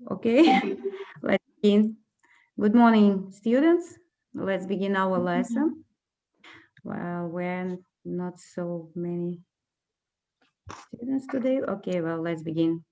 Okay, let's begin. Good morning, students. Let's begin our lesson. Well, we're not so many students today. Okay, well, let's begin.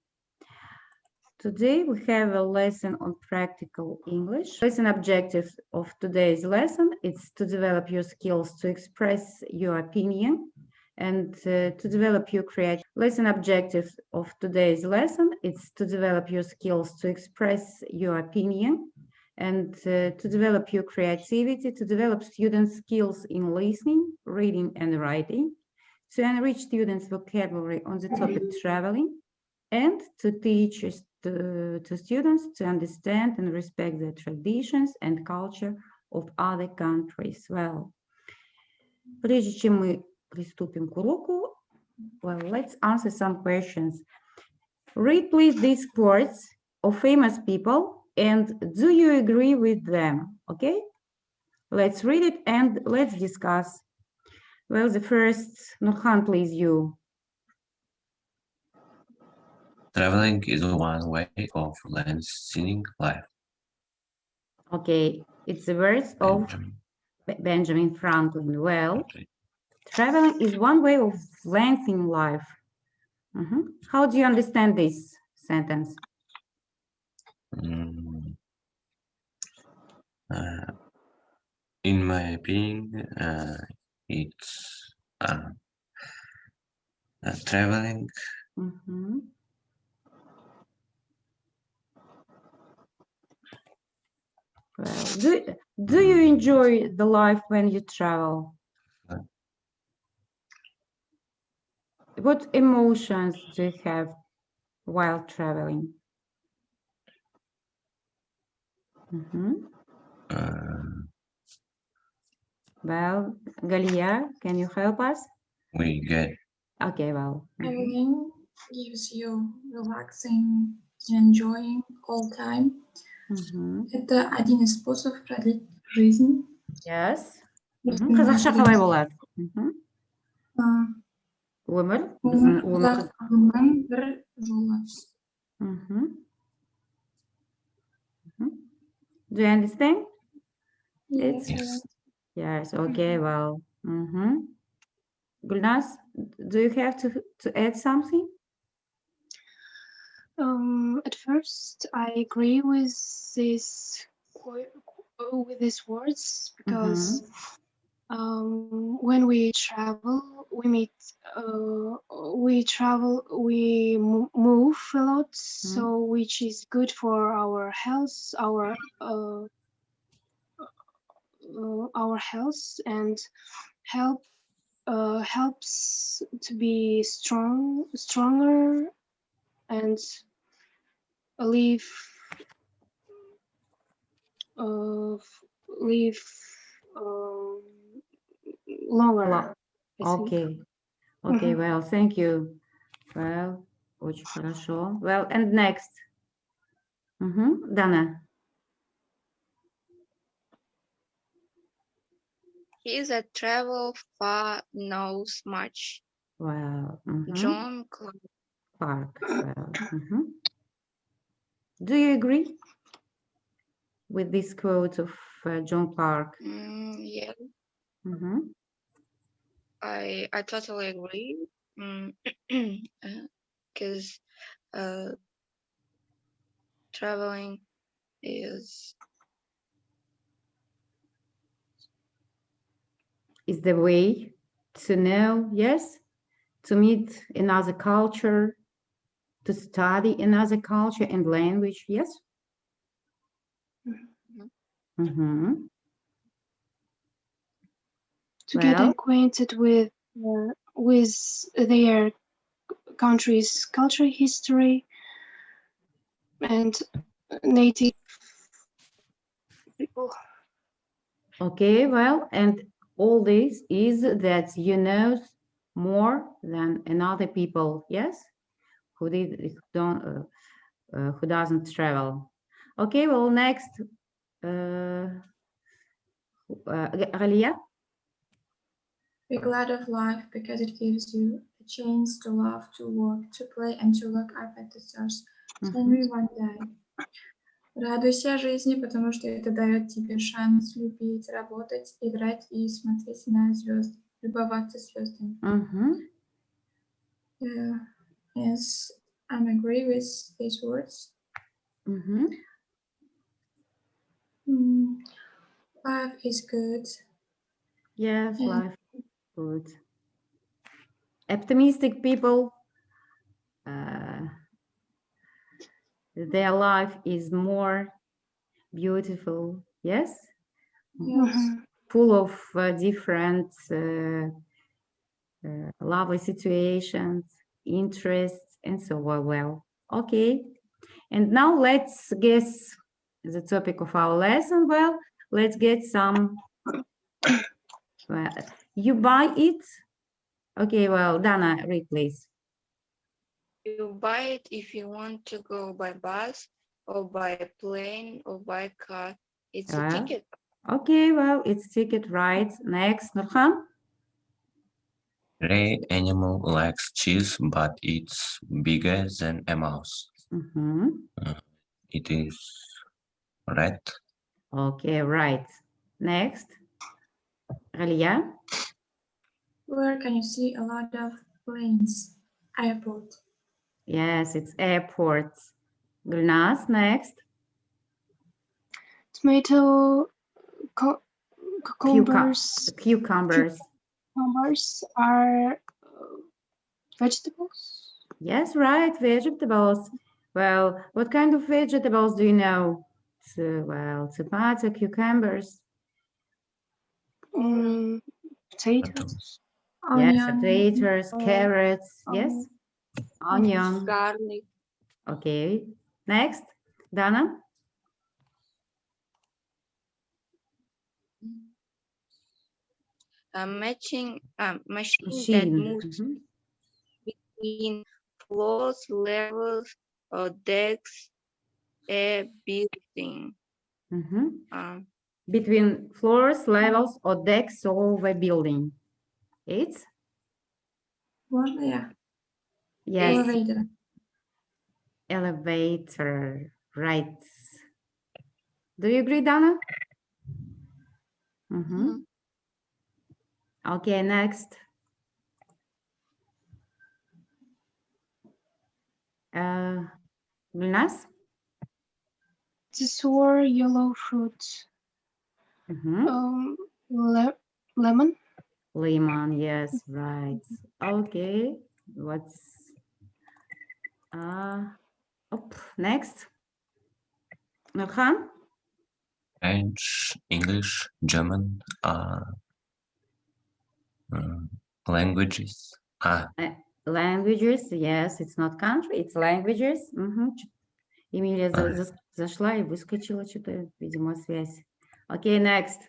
Today we have a lesson on practical English. Lesson objective of today's lesson is to develop your skills to express your opinion and to develop your creativity. Lesson objective of today's lesson is to develop your skills to express your opinion and to develop your creativity, to develop students' skills in listening, reading, and writing, to enrich students' vocabulary on the topic traveling, and to teach to students to understand and respect the traditions and culture of other countries. Well, прежде чем мы приступим к уроку, well, let's answer some questions. Read, please, these quotes of famous people and do you agree with them? Okay, let's read it and let's discuss. Well, the first, Nurhan, please, you. Traveling is one way of lengthening life. Okay, it's the words of Benjamin Franklin. Well, traveling is one way of lengthening life. How do you understand this sentence? In my opinion, it's traveling. Well, do you enjoy the life when you travel? What emotions do you have while traveling? Well, Galia, can you help us? We get. Okay, well. Traveling gives you relaxing and enjoying all time. Это один из способов продлить жизнь. Yes. Қазақша қалай болады? Өмір. Өмір бір жолы. Do you understand? Yes. Yes, okay, well. Gulnaz, do you have to add something? At first, I agree with these words because when we travel, we meet, we move a lot, so which is good for our health, our health, and helps to be stronger and live longer. Okay. Okay, well, thank you. Well, очень хорошо. Well, and next. Dana. He that travel far knows much. Well, John Clark. Well, do you agree with this quote of John Clark? Yeah. I totally agree. Because traveling is the way to know, yes, to meet another culture, to study another culture and language, yes? To get acquainted with their country's culture, history, and native people. Okay, well, and all this is that you know more than another people, yes, who doesn't travel. Okay, well, next, Ghalia. Be glad of life because it gives you a chance to laugh, to work, to play, and to look up at the stars. Only one day. Радуйся жизни, потому что это дает тебе шанс любить, работать, играть и смотреть на звезды, любоваться звездами. Yes, I'm agree with these words. Life is good. Yes, Yeah. life is good. Optimistic people, their life is more beautiful. Yes, Yes. full of different lovely situations, interests, and so on. Well, okay. And now let's guess the topic of our lesson. Well, let's get some. You buy it. Okay, well, Dana, read please. You buy it if you want to go by bus or by plane or by car. It's a ticket. Okay, well, it's ticket, right? Next, Nurhan. Gray animal likes cheese, but it's bigger than a mouse. It is red. Okay, right. Next, Alia. Where can you see a lot of planes? Airport. Yes, it's airport. Gulnaz, next. Tomato, cucumbers. Cucumbers. Cucumbers are vegetables. Yes, right, vegetables. Well, what kind of vegetables do you know? Well, tomato, cucumbers. Potatoes. Yes, Onion. potatoes, carrots. Yes, onion. Garlic. Okay, next, Dana. A machine that Machine. moves between floors, levels, or decks, a building. Between floors, levels, or decks of a building. It's? Можно я? Yes. Elevator. Elevator, right. Do you agree, Dana? Okay, next. Gulnaz? These were yellow fruits. Lemon. Lemon, yes, right. Okay, what's next? Nurhan? French, English, German languages. Languages, yes, it's not country, it's languages. Эмилия зашла и выскочила, что-то, видимо, связь. Okay, next.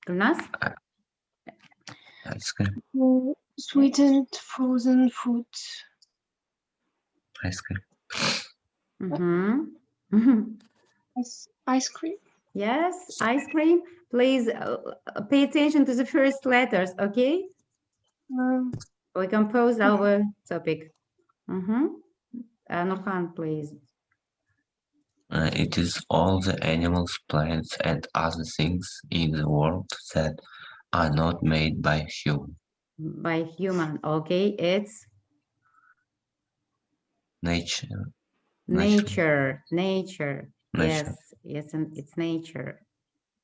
Gulnaz? Ice cream. Sweetened frozen food. Ice cream. Ice cream. Yes, ice cream. Please pay attention to the first letters, okay? We compose our topic. Nurhan, please. It is all the animals, plants, and other things in the world that are not made by human. By human, okay? It's nature. Nature. Yes, and it's nature.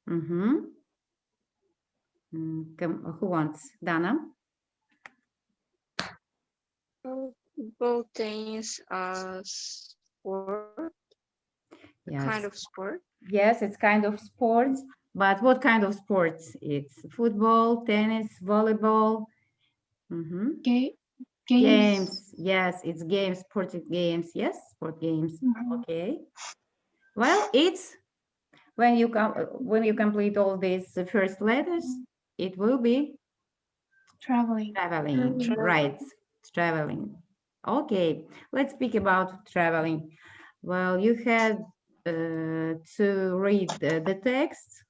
Who wants? Dana? Both things are sport. Yes. Kind of sport. Yes, it's kind of sports. But what kind of sports? It's football, tennis, volleyball. Games. Yes, it's games, sporting games. Yes, sport games. Okay. Well, it's when you complete all these first letters, it will be traveling. Right? Traveling. Okay, let's speak about traveling. Well, you had to read the text,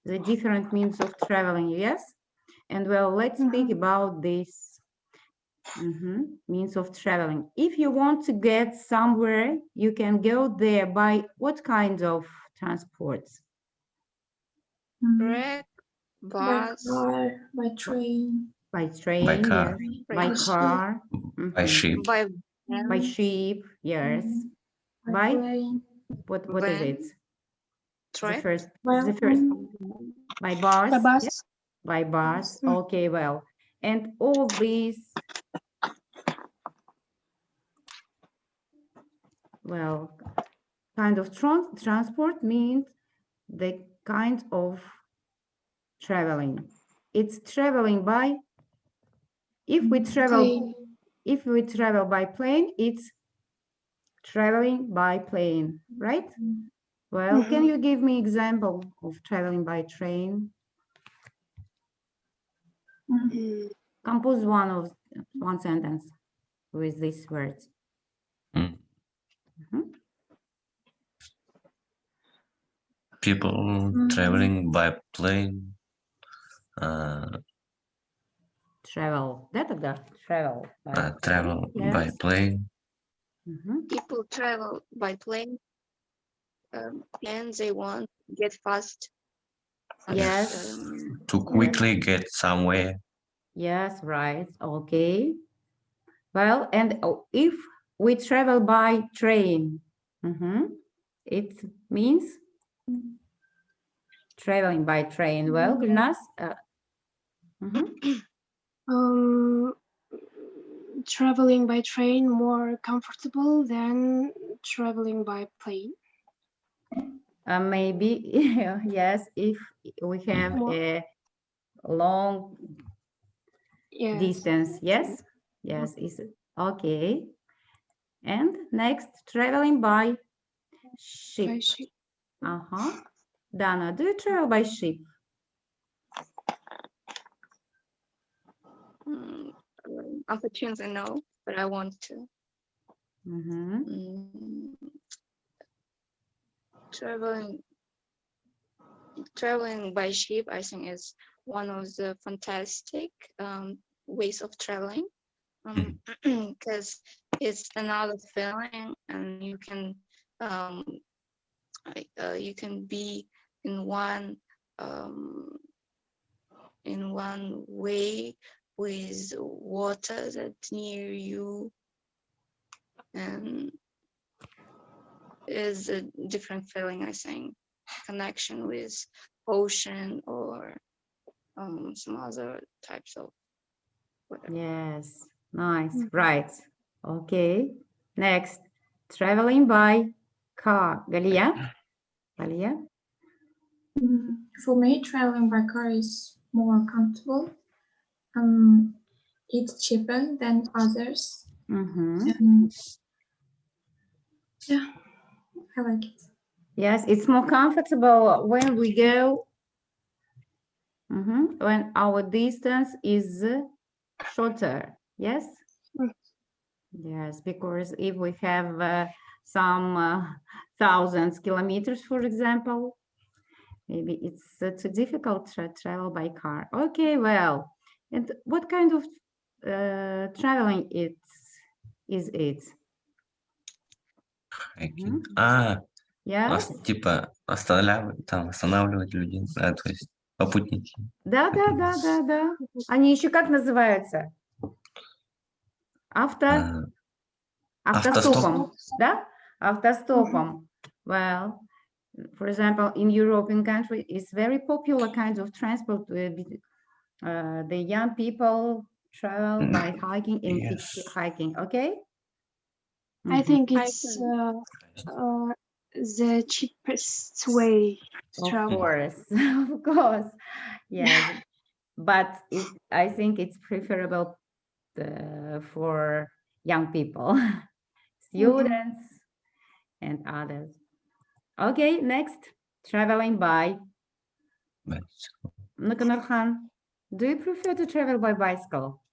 the different means of traveling. Yes, and well, let's speak about this. Means of traveling. If you want to get somewhere, you can go there by what kind of transports? Track, By bus, car, by train, By train, By car. yes. By by ship. car, By ship. by by van, ship, yes. by By plane, what is van, it? The track, first, by the first. By bus. By bus. Yes? By bus. Mm. Okay, well, and all these, well, kind of transport means the kind of traveling. It's traveling by, if we travel by plane, it's traveling by plane, right? Well, can you give me example of traveling by train? Compose one sentence with these words. Mm. People traveling by plane. Travel. Travel. By Travel plane, by yes. plane. people travel by plane and they want to get fast. Yes. To quickly get somewhere. Yes, right. Okay. Well, and if we travel by train, it means traveling by train. Well, Gulnaz, Traveling by train more comfortable than traveling by plane. maybe, yes, if we have a long distance, yes, yes, is it okay? And next, traveling by ship. By ship. Dana, do you travel by ship? Unfortunately, no, but I want to. Traveling by ship, I think, is one of the fantastic ways of traveling, because it's another feeling, and you can be in one way with water that's near you, and is a different feeling, I think. Connection with ocean or some other types of whatever. Yes, nice, right. Okay, next, traveling by car. Galia? For me, traveling by car is more comfortable. It's cheaper than others. Yeah, I like it. Yes, it's more comfortable when we go, when our distance is shorter. Yes? Yes, because if we have some thousands kilometers, for example, maybe it's too difficult to travel by car. Okay, well, and what kind of traveling is it? Hiking. Yes? Типа останавливать людей, да, то есть попутники. Да. Они еще как называются? Автостопом, да? Автостопом. Well, for example, in European country, it's very popular kind of transport. The young people travel by hiking and hitchhiking. Okay. I think it's the cheapest way to travel. Of course, yes. But I think it's preferable for young people, students, and others. Okay, next, traveling by. Nurhan, do you prefer to travel by bicycle?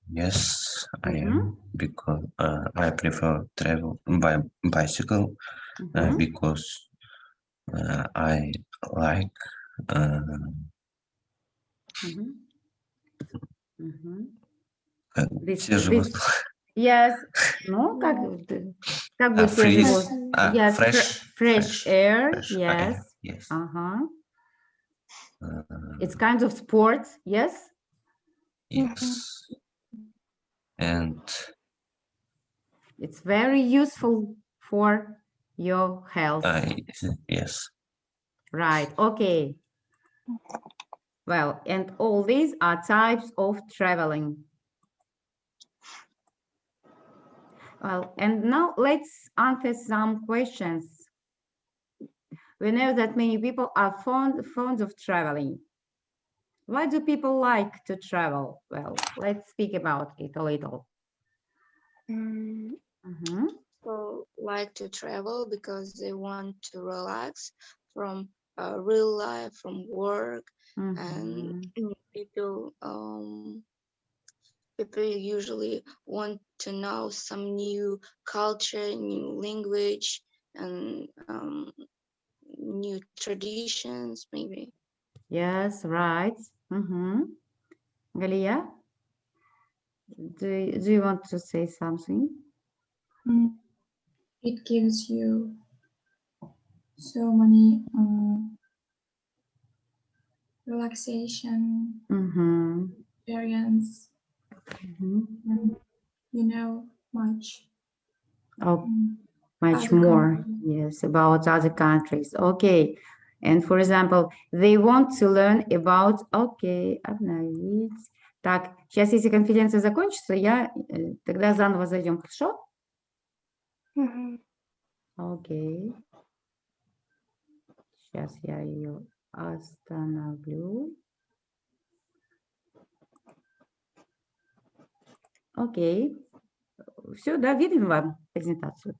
Yes, I am, because I prefer travel by bicycle because I like Все живут. Yes. Ну, как будет все Freeze. живут? Yes, fresh air. fresh Yes. air, yes. It's kind of sports. Yes. Yes. And it's very useful for your health. Yes. Right. Okay. Well, and all these are types of traveling. Well, and now let's answer some questions. We know that many people are fond of traveling. Why do people like to travel? Well, let's speak about it a little. People like to travel because they want to relax from real life, from work, and people usually want to know some new culture, new language, and new traditions, maybe. Yes, right. Galia, do you want to say something? It gives you so many relaxation, experience, and you know much. Much more, yes, about other countries. Okay. And for example, they want to learn about, okay, обновить. Так, сейчас, если конференция закончится, тогда заново зайдем, хорошо? Окей. Сейчас я ее остановлю. Окей. Все, да, видим вам презентацию?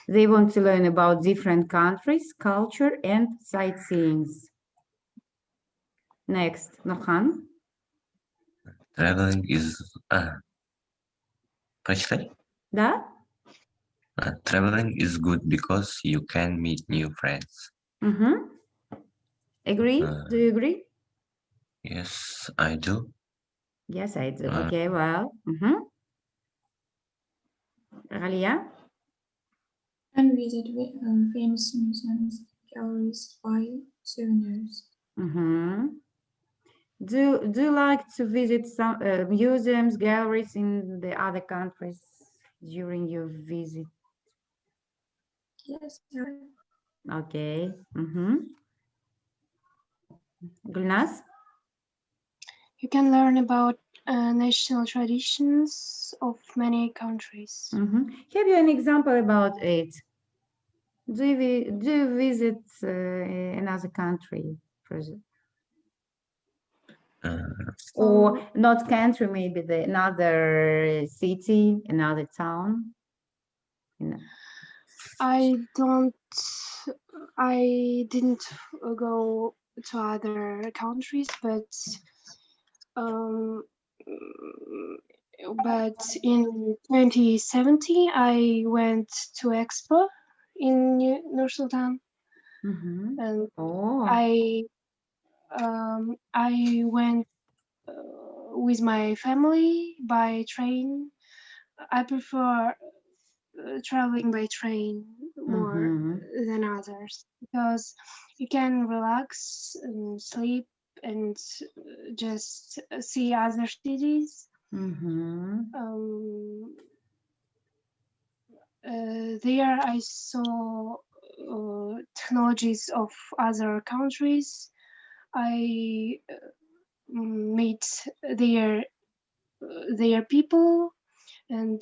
They want to learn about different countries, culture, and sightseeing. Next, Nurhan. Traveling is прочитай. Да? Traveling is good because you can meet new friends. Agree? Do you agree? Yes, I do. Yes, I do. Okay, well. Ralia? And visit famous museums, galleries, buy souvenirs. Do you like to visit some museums, galleries in the other countries during your visit? Yes, sir. Okay. Gulnaz? You can learn about national traditions of many countries. Have you an example about it? Do you visit another country, for example? Or not country, maybe another city, another town? I didn't go to other countries, but in 2017 I went to Expo in Nur Sultan, and I went with my family by train. I prefer traveling by train more than others because you can relax and sleep and just see other cities. There I saw technologies of other countries. I meet their people, and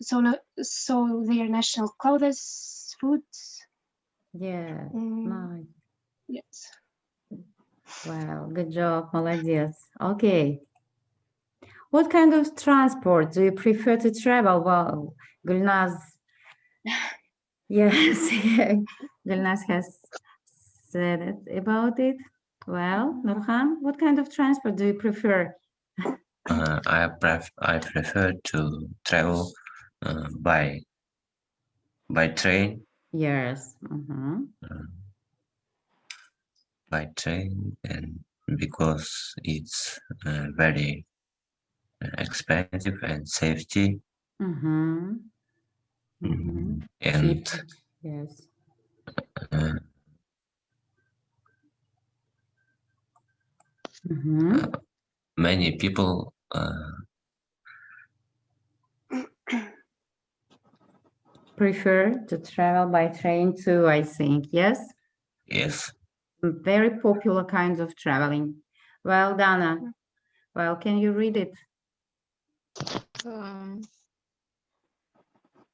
so their national clothes, foods. Yeah, nice. Yes. Wow, good job, молодец. Okay. What kind of transport do you prefer to travel? Well, Gulnaz, yes, Gulnaz has said it about it. Well, Nurhan, what kind of transport do you prefer? I prefer to travel by train. Yes. By train and because it's very expensive and safety. And yes. Many people Prefer to travel by train too, I think. Yes. yes. Very popular kinds of traveling. Well, Dana, well, can you read it?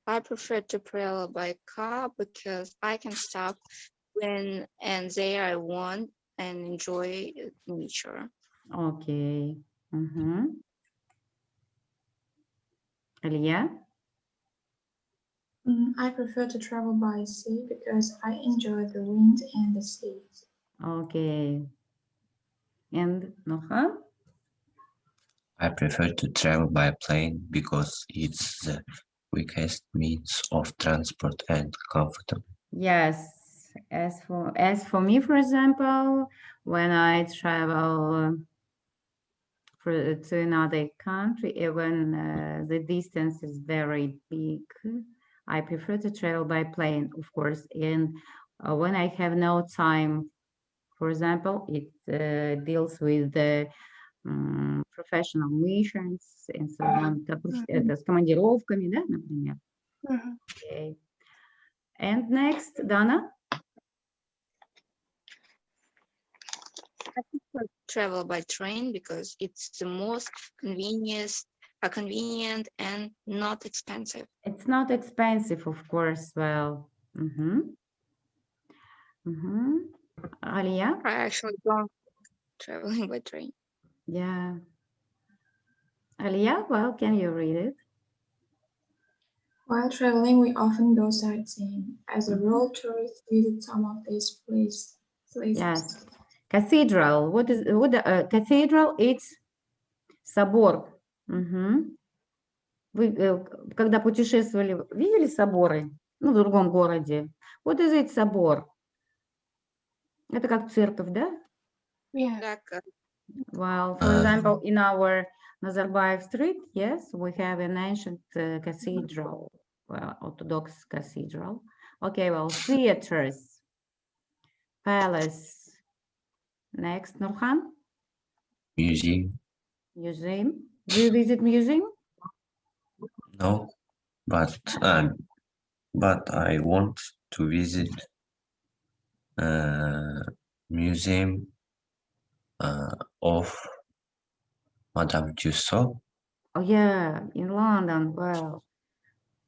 I prefer to travel by car because I can stop when and there I want and enjoy nature. Okay. Илья? I prefer to travel by sea because I enjoy the wind and the sea. Okay. And Nurhan? I prefer to travel by plane because it's the quickest means of transport and comfortable. Yes. As for me, for example, when I travel to another country, even the distance is very big, I prefer to travel by plane, of course. And when I have no time, for example, it deals with the professional missions and so on. Это с командировками, да, например? Okay. And next, Dana? I prefer to travel by train because it's the most convenient and not expensive. It's not expensive, of course. Well, Alia? I actually don't traveling by train. Yeah. Alia, well, can you read it? While traveling, we often go sightseeing. As a rule, tourists visit some of these places. Yes. Cathedral. What cathedral? It's собор. Вы, когда путешествовали, видели соборы? Ну, в другом городе. What is it, собор? Это как церковь, да? Yeah. Well, for example, in our Nazarbayev Street, yes, we have an ancient cathedral, well, Orthodox cathedral. Okay, well, theaters, palace. Next, Nurhan? Museum? Museum. Do you visit museum? No, but I want to visit museum of Madame Tussauds. Oh, yeah, in London. Well,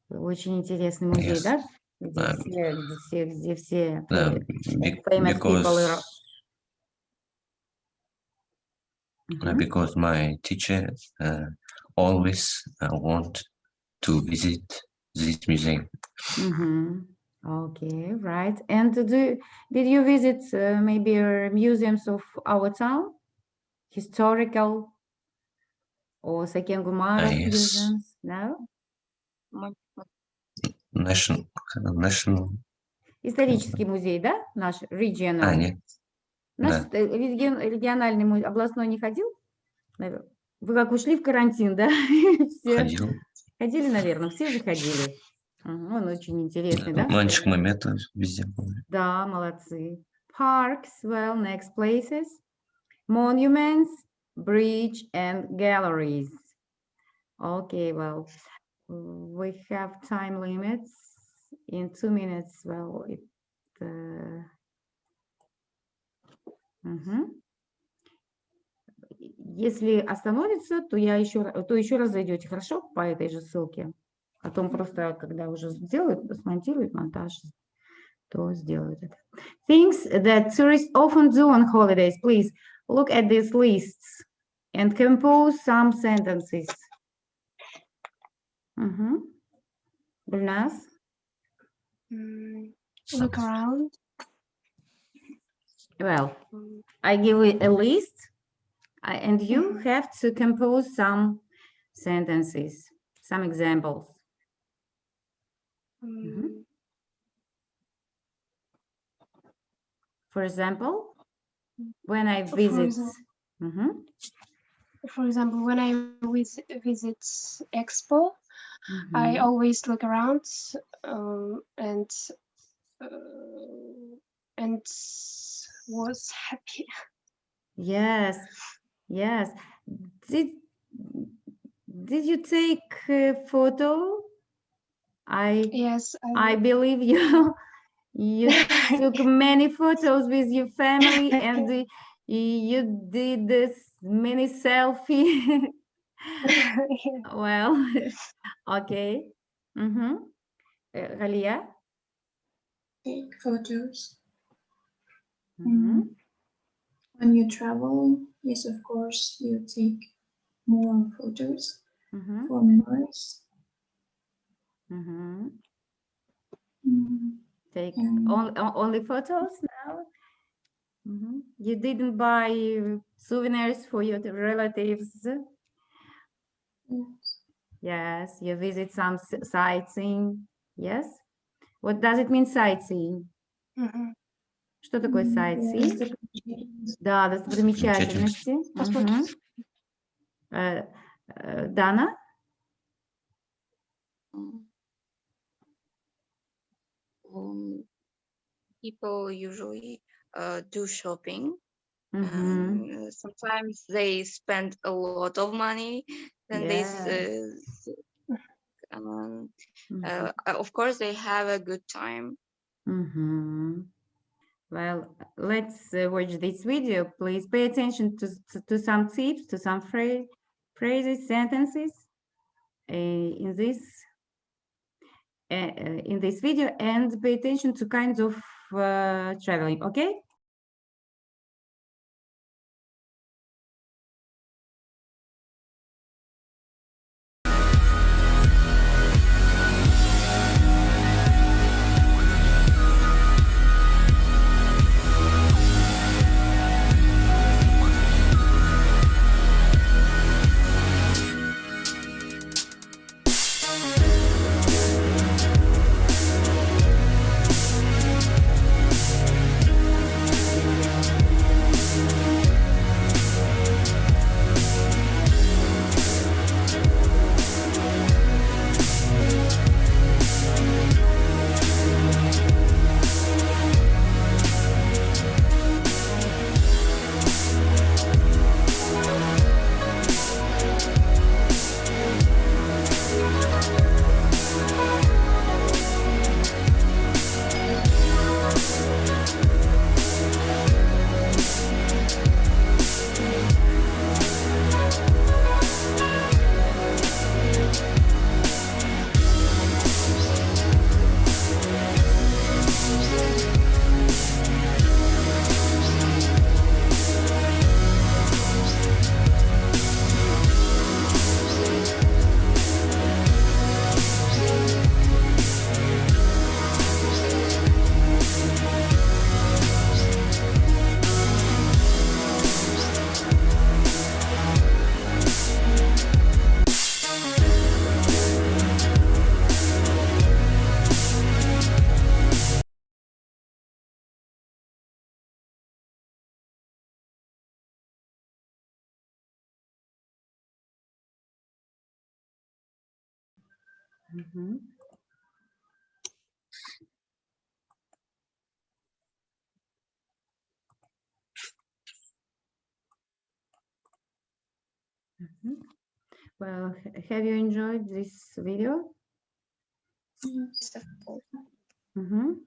очень интересный музей, да? Где все famous people. Because my teacher always want to visit this museum. Okay, right. And did you visit maybe museums of our town? Historical or Sakengumara Yes. museums? No? National. Исторический музей, да? Наш regional. Нет. Наш Да. региональный музей областной не ходил? Вы как ушли в карантин, да? Все Ходил. Ходили, наверное, все же ходили. Он очень интересный, да? Мальчик момента везде был. Да, молодцы. Parks, well, next places. Monuments, bridge and galleries. Okay, well, we have time limits in 2 minutes. Well, Если остановится, то еще раз зайдете, хорошо, по этой же ссылке. Потом просто, когда уже сделают, смонтируют монтаж, то сделают это. Things that tourists often do on holidays. Please look at these lists and compose some sentences. Gulnaz? Look around. Well, I give you a list and you have to compose some sentences, some examples. For example, when I For visit. example, Mhm, for example, when I visit Expo, I mhm. always look around and was happy. Yes, yes. Did did you take a photo? Yes, I believe you you took many photos with your family and you did this many selfie. Well, okay. Mm-hmm. Galia? Take photos. Mm-hmm. When you travel, yes, of course, you take more photos Mm-hmm. for memories. Mm-hmm. Mm, Take And only photos now? Mm-hmm. You didn't buy souvenirs for your relatives? yes, Yes, you visit some sightseeing. Yes? What does it mean sightseeing? Мгм. Что такое для sightseeing? достопримечательностей. Да, достопримечательности. Мгм. Дана? Um, People usually do shopping. Мгм. Sometimes they spend a lot of money. Then Yes. um, Mhm. of course, they have a good time. Mhm. Well, let's watch this video. Please pay attention to some tips, to some phrases, sentences in this video, and pay attention to kinds of traveling. Okay? Mhm. Mhm. Well, have you enjoyed this video? Yes. Mhm.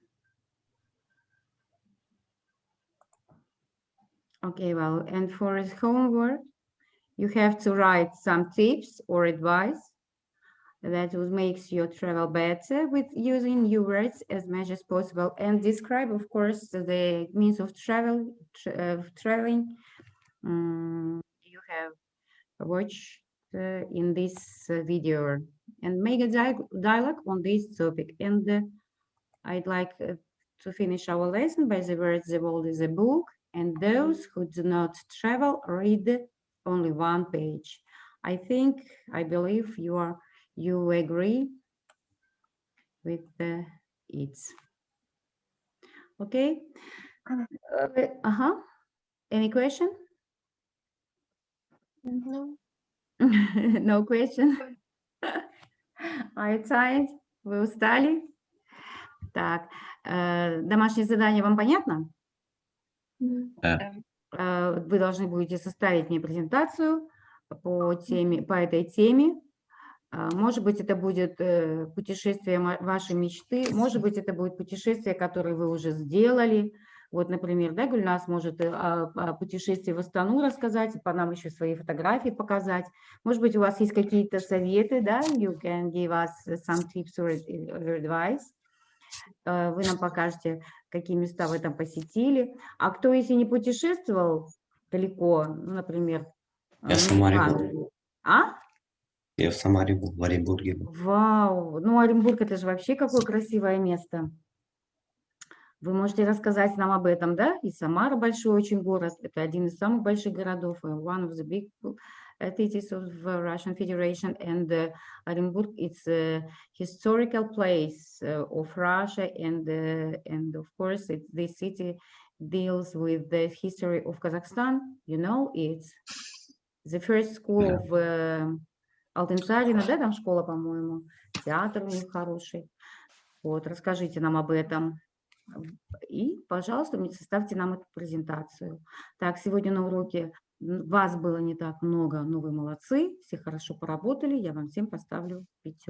Okay, well, and for his homework, you have to write some tips or advice that will makes your travel better with using new words as much as possible, and describe, of course, the means of traveling you have watched in this video, and make a dialogue on this topic. And I'd like to finish our lesson by the words, the world is a book, and those who do not travel read only one page. I believe you agree with it. Okay? Uh-huh. Any question? No. No question? Are you tired? Вы устали? Так, домашнее задание вам понятно? Вы должны будете составить мне презентацию по этой теме. Может быть, это будет путешествие вашей мечты, может быть, это будет путешествие, которое вы уже сделали. Вот, например, да, Гульнас может о путешествии в Астану рассказать, по нам еще свои фотографии показать. Может быть, у вас есть какие-то советы, да? You can give us some tips or advice. Вы нам покажете, какие места вы там посетили. А кто, если не путешествовал далеко, ну, например, Я в Самаре был. А? Я в Самаре был, в Оренбурге был. Вау! Ну, Оренбург – это же вообще какое красивое место. Вы можете рассказать нам об этом, да? И Самара большой очень город. Это один из самых больших городов. One of the big cities of Russian Federation. And Оренбург – it's a historical place of Russia. And of course, this city deals with the history of Kazakhstan. You know, it's the first school of Алтынсарина, да, там школа, по-моему. Театр у них хороший. Вот, расскажите нам об этом. И, пожалуйста, составьте нам эту презентацию. Так, сегодня на уроке вас было не так много, но вы молодцы, все хорошо поработали, я вам всем поставлю 5.